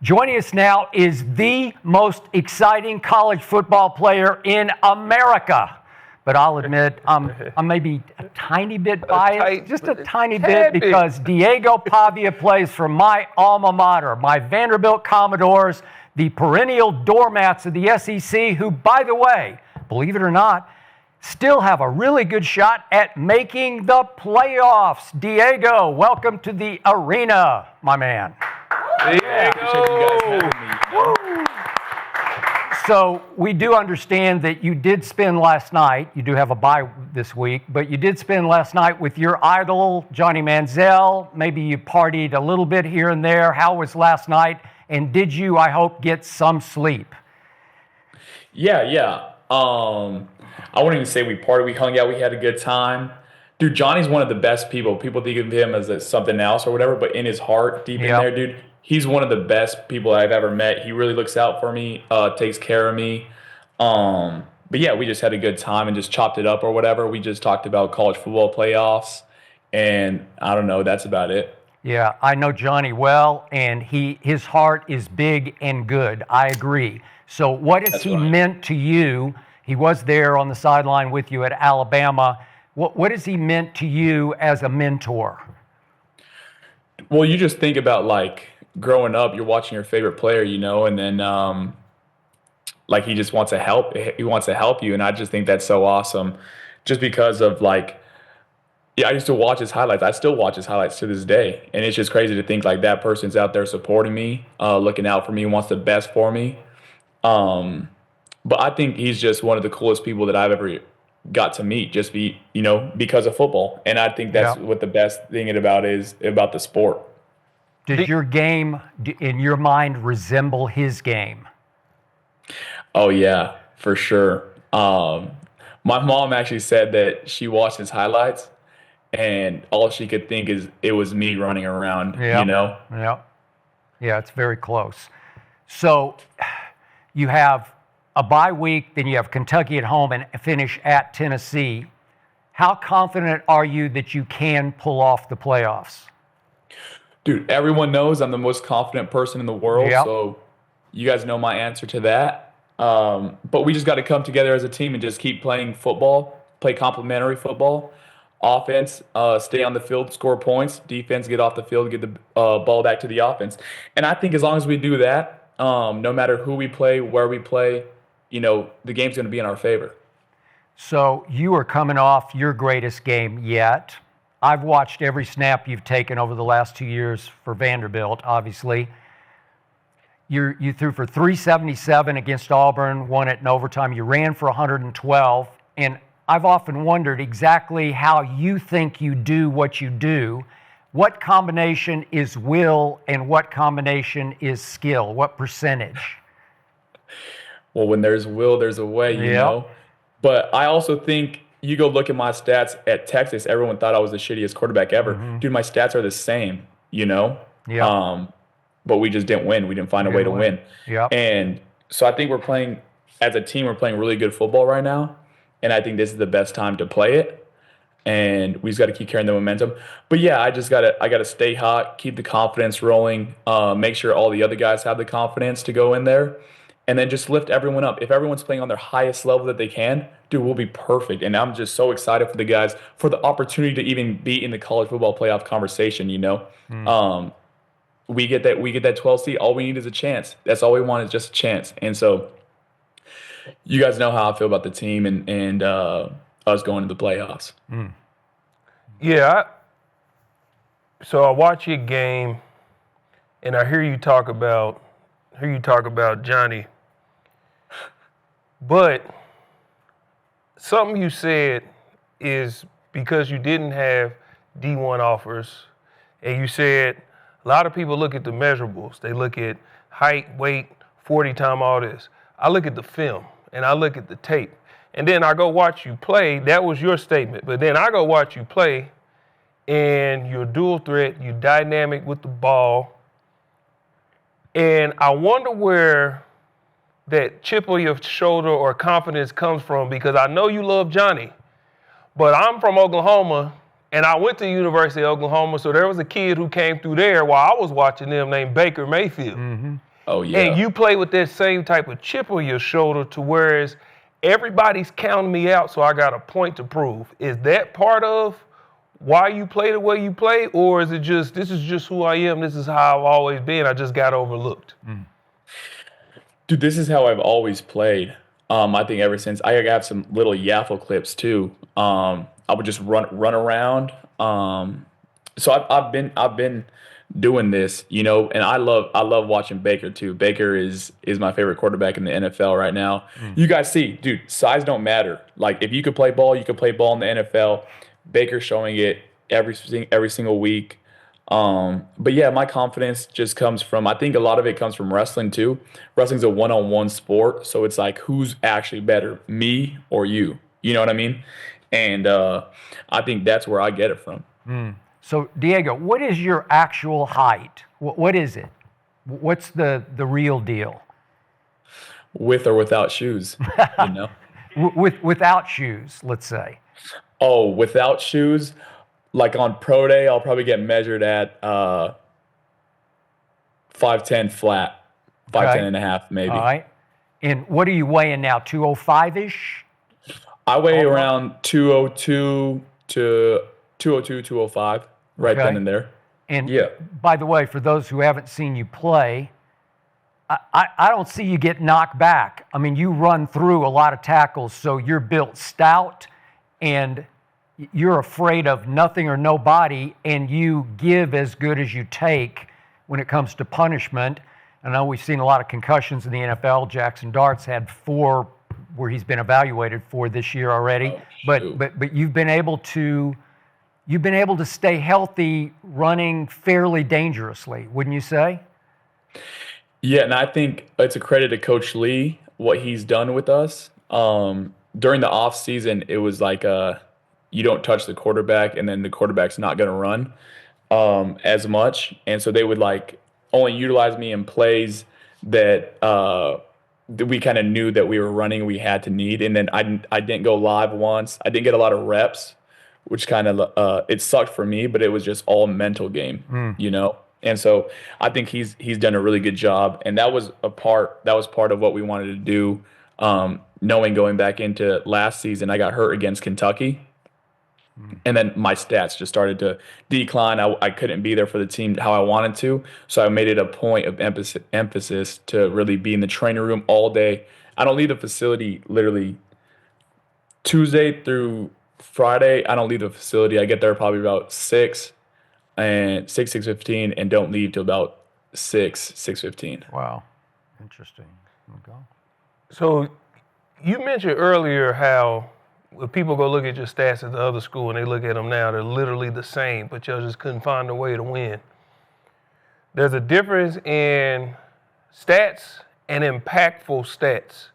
Joining us now is the most exciting college football player in America. But I'll admit, I'm maybe a tiny bit biased, just a tiny bit, because Diego Pavia plays for my alma mater, my Vanderbilt Commodores, the perennial doormats of the SEC, who, by the way, believe it or not, still have a really good shot at making the playoffs. Diego, welcome to the arena, my man. Diego! So we do understand that you did spend last night, you do have a bye this week, but you did spend last night with your idol, Johnny Manziel. Maybe you partied a little bit here and there. How was last night? And did you, I hope, get some sleep? Yeah. I wouldn't even say we partied. We hung out. We had a good time. Dude, Johnny's one of the best people. People think of him as something else or whatever, but in his heart, deep in there, dude, he's one of the best people I've ever met. He really looks out for me, takes care of me. But yeah, we just had a good time and just chopped it up or whatever. We just talked about college football playoffs, and I don't know, that's about it. Yeah, I know Johnny well, and his heart is big and good. I agree. So what has he meant to you? He was there on the sideline with you at Alabama. What has he meant to you as a mentor? Well, you just think about, like, growing up, you're watching your favorite player, you know, and then like he just wants to help. He wants to help you, and I just think that's so awesome. Just because of, like, yeah, I used to watch his highlights. I still watch his highlights to this day, and it's just crazy to think like that person's out there supporting me, looking out for me, wants the best for me. But I think he's just one of the coolest people that I've ever got to meet, just because of football. And I think that's what the best thing about the sport. Does your game, in your mind, resemble his game? Oh, yeah, for sure. My mom actually said that she watched his highlights, and all she could think is it was me running around, you know? Yeah, it's very close. So you have a bye week, then you have Kentucky at home and finish at Tennessee. How confident are you that you can pull off the playoffs? Dude, everyone knows I'm the most confident person in the world, so you guys know my answer to that. But we just got to come together as a team and just keep playing football, play complementary football. Offense, stay on the field, score points. Defense, get off the field, get the ball back to the offense. And I think as long as we do that, no matter who we play, where we play, the game's going to be in our favor. So you are coming off your greatest game yet. I've watched every snap you've taken over the last 2 years for Vanderbilt, obviously. You threw for 377 against Auburn, won it in overtime. You ran for 112. And I've often wondered exactly how you think you do what you do. What combination is will and what combination is skill? What percentage? Well, when there's will, there's a way, you know. But I also think you go look at my stats at Texas, everyone thought I was the shittiest quarterback ever. Dude, my stats are the same, but we just didn't win. We didn't find a way to win. And so I think as a team, we're playing really good football right now. And I think this is the best time to play it. And we just got to keep carrying the momentum. But yeah, I gotta stay hot, keep the confidence rolling, make sure all the other guys have the confidence to go in there, and then just lift everyone up. If everyone's playing on their highest level that they can, dude, we'll be perfect. And I'm just so excited for the guys, for the opportunity to even be in the college football playoff conversation, We get that 12 seed. All we need is a chance. That's all we want is just a chance. And so you guys know how I feel about the team and us going to the playoffs. Yeah. So I watch your game, and I hear you talk about Johnny. But something you said is because you didn't have D1 offers, and you said a lot of people look at the measurables. They look at height, weight, 40 time, all this. I look at the film, and I look at the tape. And then I go watch you play. That was your statement. But then I go watch you play, and you're dual threat. You're dynamic with the ball. And I wonder where that chip on your shoulder or confidence comes from, because I know you love Johnny, but I'm from Oklahoma, and I went to the University of Oklahoma, so there was a kid who came through there while I was watching them named Baker Mayfield. Oh, yeah. And you play with that same type of chip on your shoulder to whereas everybody's counting me out, so I got a point to prove. Is that part of why you play the way you play, or is it just, this is just who I am, this is how I've always been, I just got overlooked? Dude, this is how I've always played. I think ever since I have some little Yaffle clips too. I would just run around. So I've been doing this, you know, and I love watching Baker too. Baker is my favorite quarterback in the NFL right now. You guys see, dude, size don't matter. Like if you could play ball, you could play ball in the NFL. Baker's showing it every single week. But yeah, my confidence just comes from, I think a lot of it comes from wrestling too. Wrestling's a one-on-one sport, so it's like who's actually better, me or you? You know what I mean? And I think that's where I get it from. So Diego, what is your actual height? What is it? What's the real deal? With or without shoes, you know? Without shoes, let's say. Oh, without shoes, like on pro day, I'll probably get measured at 5'10" flat, 5'10" and a half maybe. All right. And what are you weighing now, 205-ish? I weigh around 202 to 205, right then and there. And yeah. By the way, for those who haven't seen you play, I don't see you get knocked back. I mean, you run through a lot of tackles, so you're built stout and you're afraid of nothing or nobody, and you give as good as you take when it comes to punishment. I know we've seen a lot of concussions in the NFL. Jackson Dart's had 4 where he's been evaluated for this year already. But you've been able to stay healthy running fairly dangerously, wouldn't you say? Yeah, and I think it's a credit to Coach Lee, what he's done with us. During the off season, it was like you don't touch the quarterback, and then the quarterback's not going to run as much. And so they would like only utilize me in plays that we kind of knew that we were running, we had to need. And then I didn't go live once. I didn't get a lot of reps, which kind of it sucked for me, but it was just all mental game, you know. And so I think he's done a really good job, and that was part of what we wanted to do. Knowing going back into last season, I got hurt against Kentucky. And then my stats just started to decline. I couldn't be there for the team how I wanted to. So I made it a point of emphasis to really be in the training room all day. I don't leave the facility literally Tuesday through Friday. I don't leave the facility. I get there probably about 6:15, and don't leave till about 6:15. Wow. Interesting. Okay. So you mentioned earlier how when people go look at your stats at the other school and they look at them now, they're literally the same, but y'all just couldn't find a way to win. There's a difference in stats and impactful stats,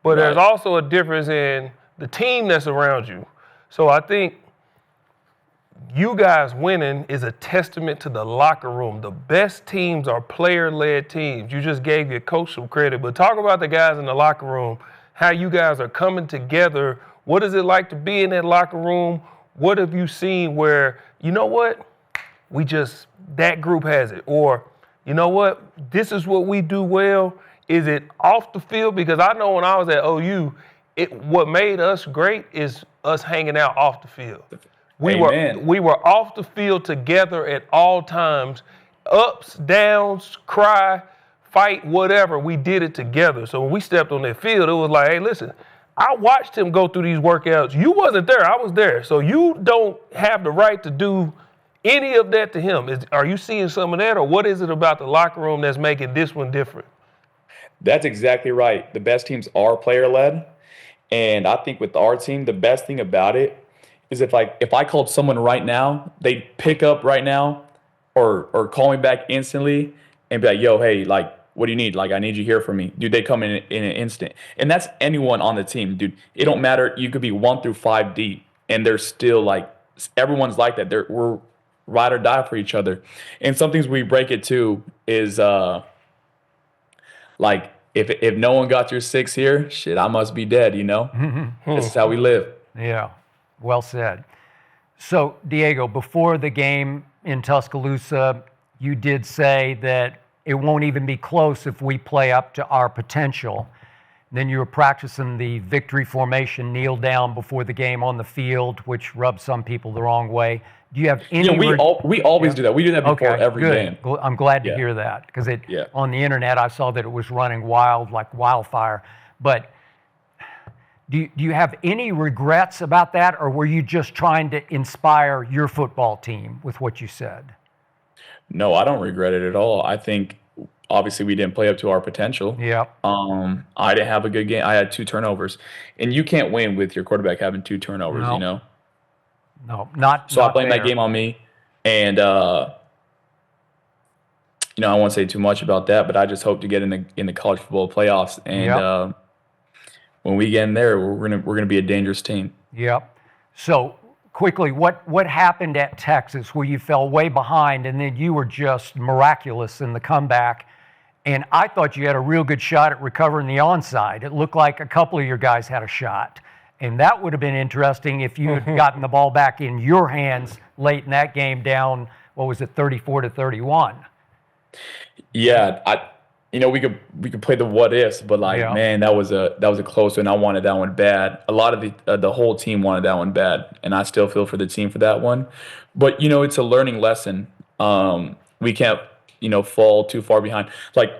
but there's also a difference in the team that's around you. So I think you guys winning is a testament to the locker room. The best teams are player-led teams. You just gave your coach some credit, but talk about the guys in the locker room, how you guys are coming together. What is it like to be in that locker room? What have you seen where, you know what, that group has it? Or, you know what, this is what we do well. Is it off the field? Because I know when I was at OU, what made us great is us hanging out off the field. We were off the field together at all times, ups, downs, cry, fight, whatever. We did it together. So when we stepped on that field, it was like, hey, listen, I watched him go through these workouts. You wasn't there. I was there. So you don't have the right to do any of that to him. Are you seeing some of that, or what is it about the locker room that's making this one different? That's exactly right. The best teams are player-led. And I think with our team, the best thing about it is if I called someone right now, they'd pick up right now or call me back instantly and be like, yo, hey, like, what do you need? Like, I need you here for me. Dude, they come in an instant. And that's anyone on the team, dude. It don't matter. You could be 1 through 5 deep, and they're still like, everyone's like that. We're ride or die for each other. And some things we break it to is like, if no one got your 6 here, shit, I must be dead, you know? This is how we live. Yeah, well said. So, Diego, before the game in Tuscaloosa, you did say that it won't even be close if we play up to our potential. Then you were practicing the victory formation, kneel down before the game on the field, which rubs some people the wrong way. Do you have any? Yeah, we always do that. We do that before every game. I'm glad to hear that, because on the internet I saw that it was running wild like wildfire. But do you have any regrets about that, or were you just trying to inspire your football team with what you said? No, I don't regret it at all. I think obviously we didn't play up to our potential. Yeah. I didn't have a good game. I had 2 turnovers, and you can't win with your quarterback having 2 turnovers. No. You know. No, not. So not I blamed there. that game on me, and I won't say too much about that, but I just hope to get in the college football playoffs, and when we get in there, we're gonna be a dangerous team. Yep. So quickly, what happened at Texas where you fell way behind and then you were just miraculous in the comeback? And I thought you had a real good shot at recovering the onside. It looked like a couple of your guys had a shot. And that would have been interesting if you had gotten the ball back in your hands late in that game down, 34-31. Yeah, we could play the what ifs, but man, that was a close one. I wanted that one bad. A lot of the whole team wanted that one bad, and I still feel for the team for that one. But it's a learning lesson. We can't fall too far behind. Like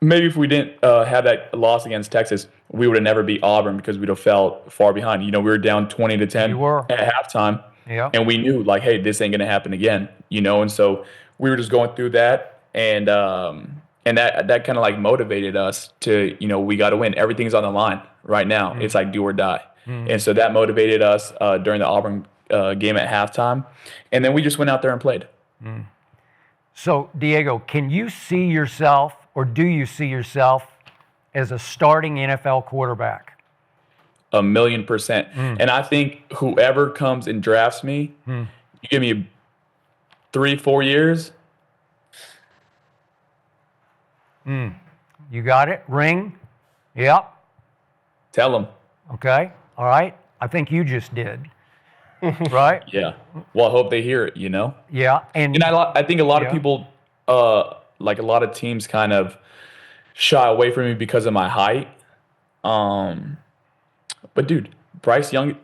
maybe if we didn't have that loss against Texas, we would have never beat Auburn because we'd have fell far behind. We were down 20-10 at halftime, and we knew hey, this ain't gonna happen again. And so we were just going through that, and that kind of motivated us to we got to win. Everything's on the line right now. Mm-hmm. It's do or die, and so that motivated us during the Auburn game at halftime, and then we just went out there and played. Mm. So Diego, can you see yourself, or do you see yourself as a starting NFL quarterback? 1,000,000%. And I think whoever comes and drafts me, you give me 3-4 years. You got it? Ring? Yep. Tell them. Okay. All right. I think you just did. Right? Yeah. Well, I hope they hear it, Yeah. And I think a lot of people, a lot of teams kind of shy away from me because of my height. But dude, Bryce Young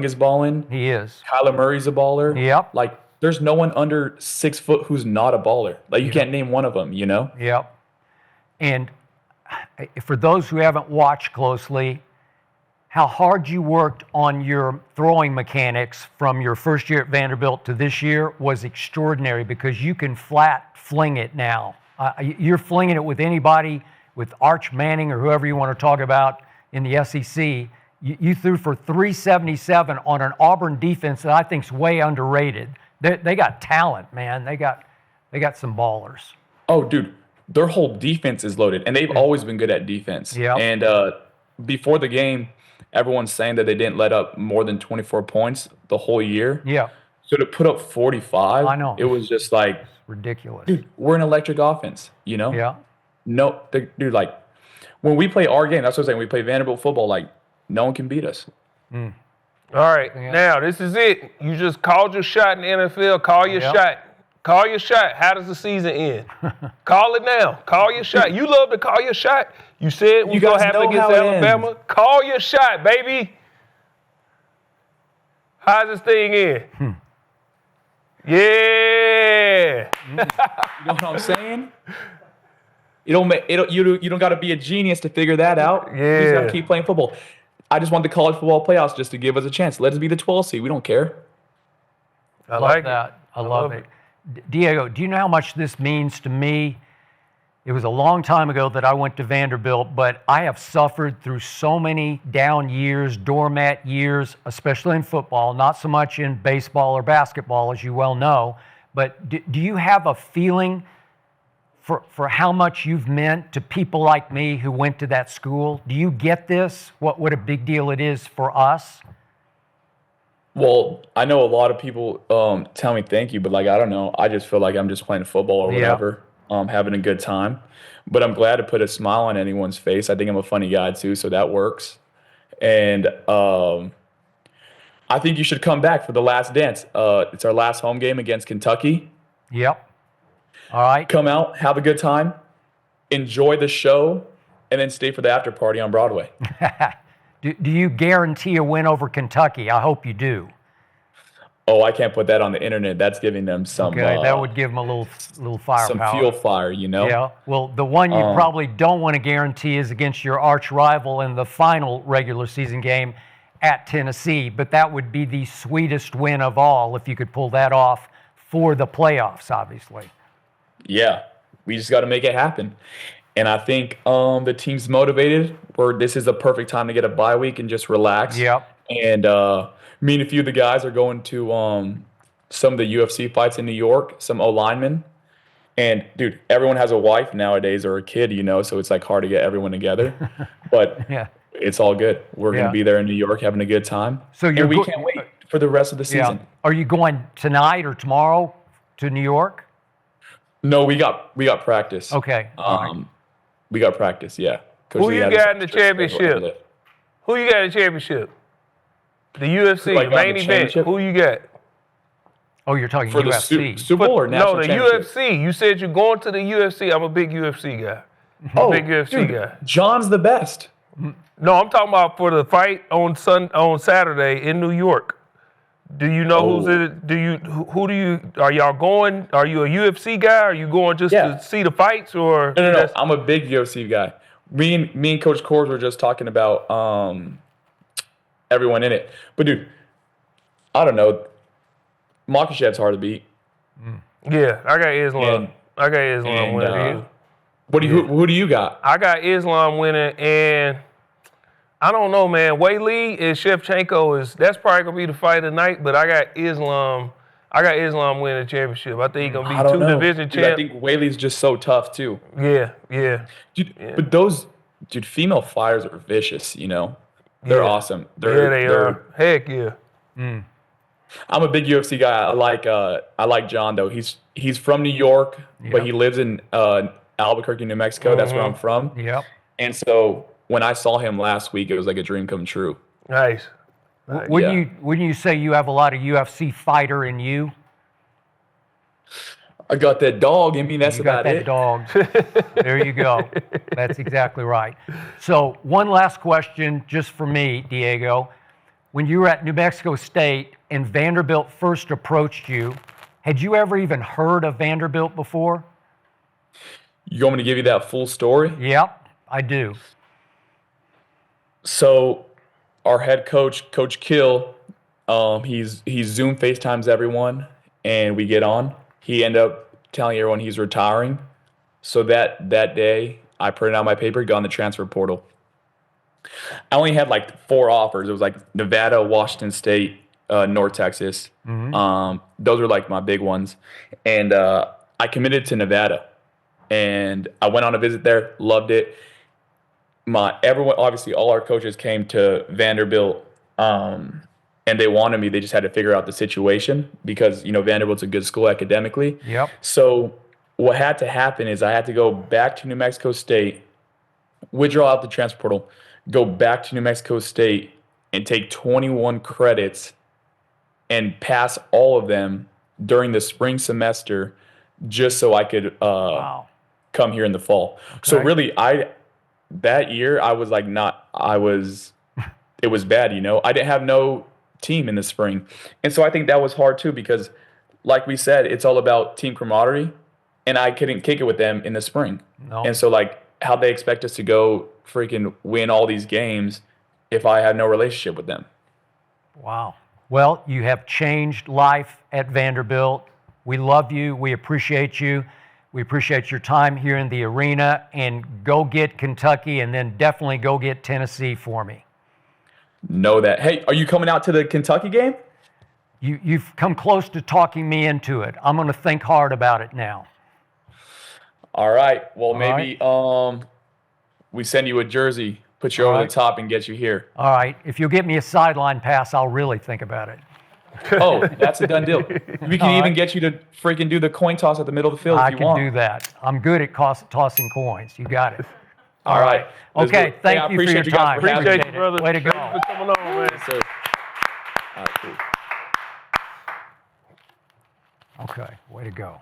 is balling. He is. Kyler Murray's a baller. Yep. There's no one under 6 foot who's not a baller. You can't name one of them, Yep. And for those who haven't watched closely, how hard you worked on your throwing mechanics from your first year at Vanderbilt to this year was extraordinary, because you can flat fling it now. You're flinging it with anybody, with Arch Manning or whoever you want to talk about in the SEC. You threw for 377 on an Auburn defense that I think is way underrated. They got talent, man. They got some ballers. Oh, dude, their whole defense is loaded, and they've always been good at defense. Yeah. And before the game, everyone's saying that they didn't let up more than 24 points the whole year. Yeah. So to put up 45, I know. It was just ridiculous. Dude, we're an electric offense, Yeah. No, dude, when we play our game, that's what I'm saying. We play Vanderbilt football, no one can beat us. All right, now this is it. You just called your shot in the NFL. Call your shot. Call your shot. How does the season end? Call it now. Call your shot. You love to call your shot. You said what's going to happen against Alabama. Ends. Call your shot, baby. How's this thing end? Yeah. You know what I'm saying? You don't got to be a genius to figure that out. Yeah. You just got to keep playing football. I just want the college football playoffs just to give us a chance. Let us be the 12th seed. We don't care. I like that. I love it. Diego, do you know how much this means to me? It was a long time ago that I went to Vanderbilt, but I have suffered through so many down years, doormat years, especially in football, not so much in baseball or basketball, as you well know. But do you have a feeling for how much you've meant to people like me who went to that school? Do you get this? What a big deal it is for us? Well, I know a lot of people tell me thank you, but I don't know. I just feel like I'm just playing football or whatever, having a good time. But I'm glad to put a smile on anyone's face. I think I'm a funny guy too, so that works. And I think you should come back for the last dance. It's our last home game against Kentucky. Yep. All right. Come out, have a good time. enjoy the show, and then stay for the after party on Broadway. Do you guarantee a win over Kentucky? I hope you do. Oh, I can't put that on the internet. That's giving them some. Okay, that would give them a little firepower. Some fuel fire, you know. Yeah. Well, the one you probably don't want to guarantee is against your arch rival in the final regular season game at Tennessee. But that would be the sweetest win of all if you could pull that off for the playoffs, obviously. Yeah, we just got to make it happen. And I think the team's motivated. This is the perfect time to get a bye week and just relax. Yep. And me and a few of the guys are going to some of the UFC fights in New York, some O-linemen. And, dude, everyone has a wife nowadays or a kid, you know, so it's like hard to get everyone together. But yeah, it's all good. We're going to be there in New York having a good time. So and we can't wait for the rest of the season. Yeah. Are you going tonight or tomorrow to New York? No, we got practice. Okay. Right. We got practice, yeah. Who you got in the championship? Who you got in the championship? The UFC, like the main event. Who you got? Oh, you're talking for UFC. the Super Bowl or national championship? No, the UFC. You said you're going to the UFC. I'm a big UFC guy. Big UFC guy. John's the best. No, I'm talking about for the fight on Saturday in New York. Do you know who's it? Are y'all going? Are you a UFC guy? Are you going just to see the fights or? No. I'm a big UFC guy. Me and Coach Kors were just talking about everyone in it. But dude, I don't know. Makhachev's hard to beat. Yeah, I got Islam. Winning. Who do you got? I got Islam winning, and I don't know, man. Weili and Shevchenko that's probably gonna be the fight of the night. But I got Islam winning the championship. I think he's gonna be two division champ. I think Weili's just so tough too. Yeah. Dude, but those female fighters are vicious. You know, they're awesome. They are. Heck yeah. I'm a big UFC guy. I like John though. He's from New York, but he lives in Albuquerque, New Mexico. That's where I'm from. Yep. And so when I saw him last week, it was like a dream come true. Nice. Wouldn't you say you have a lot of UFC fighter in you? I got that dog in me. That's about it. You got that dog. There you go. That's exactly right. So one last question just for me, Diego. When you were at New Mexico State and Vanderbilt first approached you, had you ever even heard of Vanderbilt before? You want me to give you that full story? Yep, I do. So our head coach, Coach Kill, he's Zoom FaceTimes everyone, and we get on. He ended up telling everyone he's retiring. So that day, I printed out my paper, got on the transfer portal. I only had like 4 offers. It was like Nevada, Washington State, North Texas. Those were like my big ones. And I committed to Nevada. And I went on a visit there, loved it. Everyone, obviously, all our coaches came to Vanderbilt, and they wanted me. They just had to figure out the situation because Vanderbilt's a good school academically. Yep. So what had to happen is I had to go back to New Mexico State, withdraw out the transfer portal, go back to New Mexico State, and take 21 credits and pass all of them during the spring semester, just so I could come here in the fall. Okay. So really, that year I was like it was bad, I didn't have no team in the spring. And so I think that was hard too, because like we said, it's all about team camaraderie, and I couldn't kick it with them in the spring. No. And so like how they expect us to go freaking win all these games if I have no relationship with them. Wow. Well, you have changed life at Vanderbilt. We love you. We appreciate you. We appreciate your time here in the arena, and go get Kentucky, and then definitely go get Tennessee for me. Know that. Hey, are you coming out to the Kentucky game? You've come close to talking me into it. I'm going to think hard about it now. All right. Well, maybe we send you a jersey, put you over the top, and get you here. All right. If you'll get me a sideline pass, I'll really think about it. Oh, that's a done deal. We can even get you to freaking do the coin toss at the middle of the field if you want. I can do that. I'm good at tossing coins. You got it. All right. Okay. Thank you for your time. Appreciate you, brother. Way to go. Thanks for coming on, man. Yes, sir. All right, cool. Okay. Way to go.